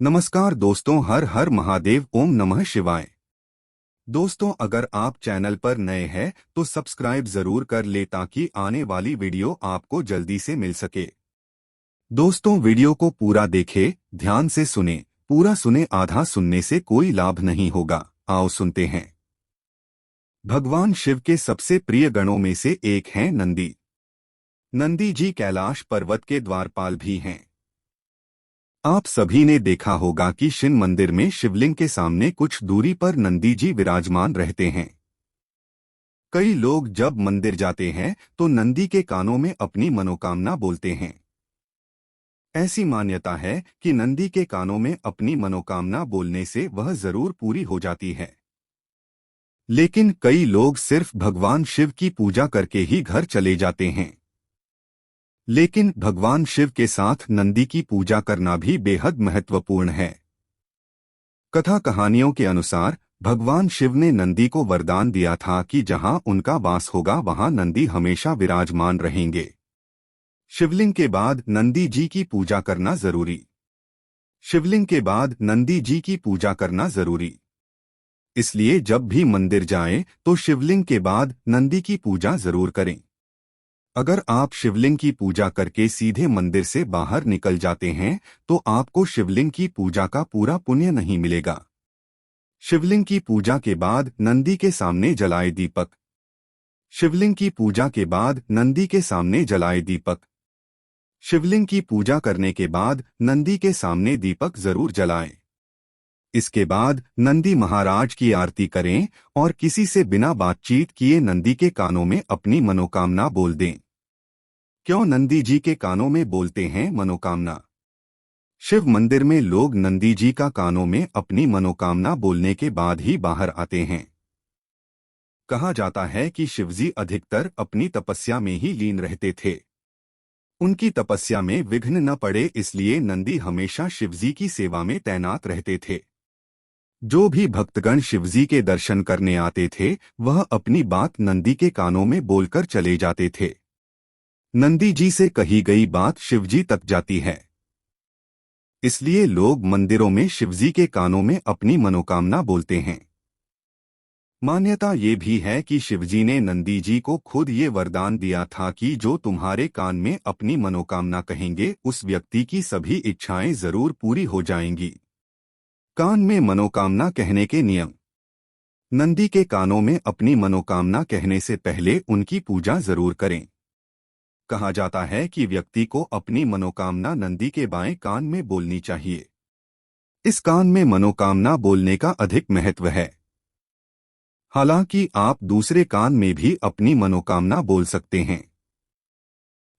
नमस्कार दोस्तों, हर हर महादेव, ओम नमः शिवाय। दोस्तों, अगर आप चैनल पर नए हैं तो सब्सक्राइब जरूर कर ले ताकि आने वाली वीडियो आपको जल्दी से मिल सके। दोस्तों, वीडियो को पूरा देखें, ध्यान से सुने। पूरा सुने, आधा सुनने से कोई लाभ नहीं होगा। आओ सुनते हैं। भगवान शिव के सबसे प्रिय गणों में से एक हैं नंदी। नंदी जी कैलाश पर्वत के द्वारपाल भी हैं। आप सभी ने देखा होगा कि शिव मंदिर में शिवलिंग के सामने कुछ दूरी पर नंदी जी विराजमान रहते हैं। कई लोग जब मंदिर जाते हैं तो नंदी के कानों में अपनी मनोकामना बोलते हैं। ऐसी मान्यता है कि नंदी के कानों में अपनी मनोकामना बोलने से वह जरूर पूरी हो जाती है। लेकिन कई लोग सिर्फ भगवान शिव की पूजा करके ही घर चले जाते हैं। लेकिन भगवान शिव के साथ नंदी की पूजा करना भी बेहद महत्वपूर्ण है। कथा कहानियों के अनुसार भगवान शिव ने नंदी को वरदान दिया था कि जहां उनका वास होगा वहां नंदी हमेशा विराजमान रहेंगे। शिवलिंग के बाद नंदी जी की पूजा करना जरूरी। शिवलिंग के बाद नंदी जी की पूजा करना जरूरी। इसलिए जब भी मंदिर जाएं तो शिवलिंग के बाद नंदी की पूजा जरूर करें। अगर आप शिवलिंग की पूजा करके सीधे मंदिर से बाहर निकल जाते हैं तो आपको शिवलिंग की पूजा का पूरा पुण्य नहीं मिलेगा। शिवलिंग की पूजा के बाद नंदी के सामने जलाए दीपक। शिवलिंग की पूजा के बाद नंदी के सामने जलाए दीपक। शिवलिंग की पूजा करने के बाद नंदी के सामने दीपक जरूर जलाएं। इसके बाद नंदी महाराज की आरती करें और किसी से बिना बातचीत किए नंदी के कानों में अपनी मनोकामना बोल दें। क्यों नंदी जी के कानों में बोलते हैं मनोकामना? शिव मंदिर में लोग नंदी जी का कानों में अपनी मनोकामना बोलने के बाद ही बाहर आते हैं। कहा जाता है कि शिवजी अधिकतर अपनी तपस्या में ही लीन रहते थे। उनकी तपस्या में विघ्न न पड़े इसलिए नंदी हमेशा शिवजी की सेवा में तैनात रहते थे। जो भी भक्तगण शिवजी के दर्शन करने आते थे वह अपनी बात नंदी के कानों में बोलकर चले जाते थे। नंदी जी से कही गई बात शिवजी तक जाती है। इसलिए लोग मंदिरों में शिवजी के कानों में अपनी मनोकामना बोलते हैं। मान्यता ये भी है कि शिवजी ने नंदी जी को खुद ये वरदान दिया था कि जो तुम्हारे कान में अपनी मनोकामना कहेंगे उस व्यक्ति की सभी इच्छाएं जरूर पूरी हो जाएंगी। कान में मनोकामना कहने के नियम। नंदी के कानों में अपनी मनोकामना कहने से पहले उनकी पूजा जरूर करें। कहा जाता है कि व्यक्ति को अपनी मनोकामना नंदी के बाएं कान में बोलनी चाहिए। इस कान में मनोकामना बोलने का अधिक महत्व है। हालांकि आप दूसरे कान में भी अपनी मनोकामना बोल सकते हैं।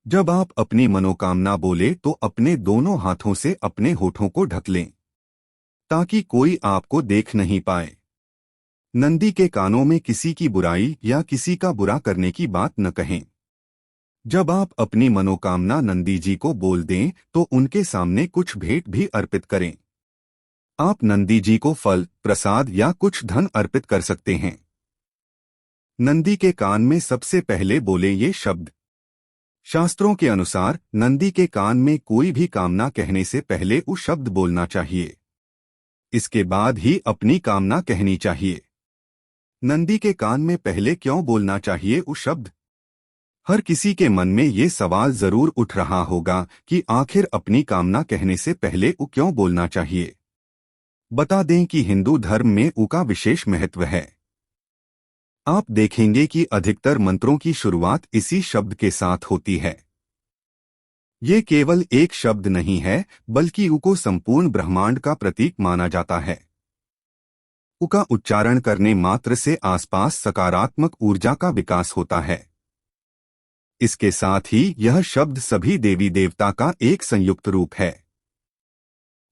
जब आप अपनी मनोकामना बोले तो अपने दोनों हाथों से अपने होठों को ढक लें ताकि कोई आपको देख नहीं पाए। नंदी के कानों में किसी की बुराई या किसी का बुरा करने की बात न कहें। जब आप अपनी मनोकामना नंदी जी को बोल दें तो उनके सामने कुछ भेंट भी अर्पित करें। आप नंदी जी को फल, प्रसाद या कुछ धन अर्पित कर सकते हैं। नंदी के कान में सबसे पहले बोले ये शब्द। शास्त्रों के अनुसार नंदी के कान में कोई भी कामना कहने से पहले वो शब्द बोलना चाहिए। इसके बाद ही अपनी कामना कहनी चाहिए। नंदी के कान में पहले क्यों बोलना चाहिए वो शब्द? हर किसी के मन में ये सवाल जरूर उठ रहा होगा कि आखिर अपनी कामना कहने से पहले वो क्यों बोलना चाहिए। बता दें कि हिंदू धर्म में ऊ का विशेष महत्व है। आप देखेंगे कि अधिकतर मंत्रों की शुरुआत इसी शब्द के साथ होती है। ये केवल एक शब्द नहीं है बल्कि ऊ को संपूर्ण ब्रह्मांड का प्रतीक माना जाता है। ऊ का उच्चारण करने मात्र से आसपास सकारात्मक ऊर्जा का विकास होता है। इसके साथ ही यह शब्द सभी देवी देवता का एक संयुक्त रूप है।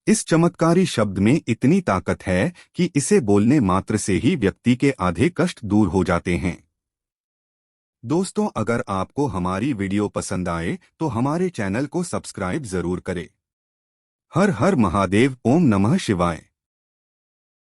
इस चमत्कारी शब्द में इतनी ताकत है कि इसे बोलने मात्र से ही व्यक्ति के आधे कष्ट दूर हो जाते हैं। दोस्तों, अगर आपको हमारी वीडियो पसंद आए तो हमारे चैनल को सब्सक्राइब जरूर करें। हर हर महादेव, ओम नमः शिवाय।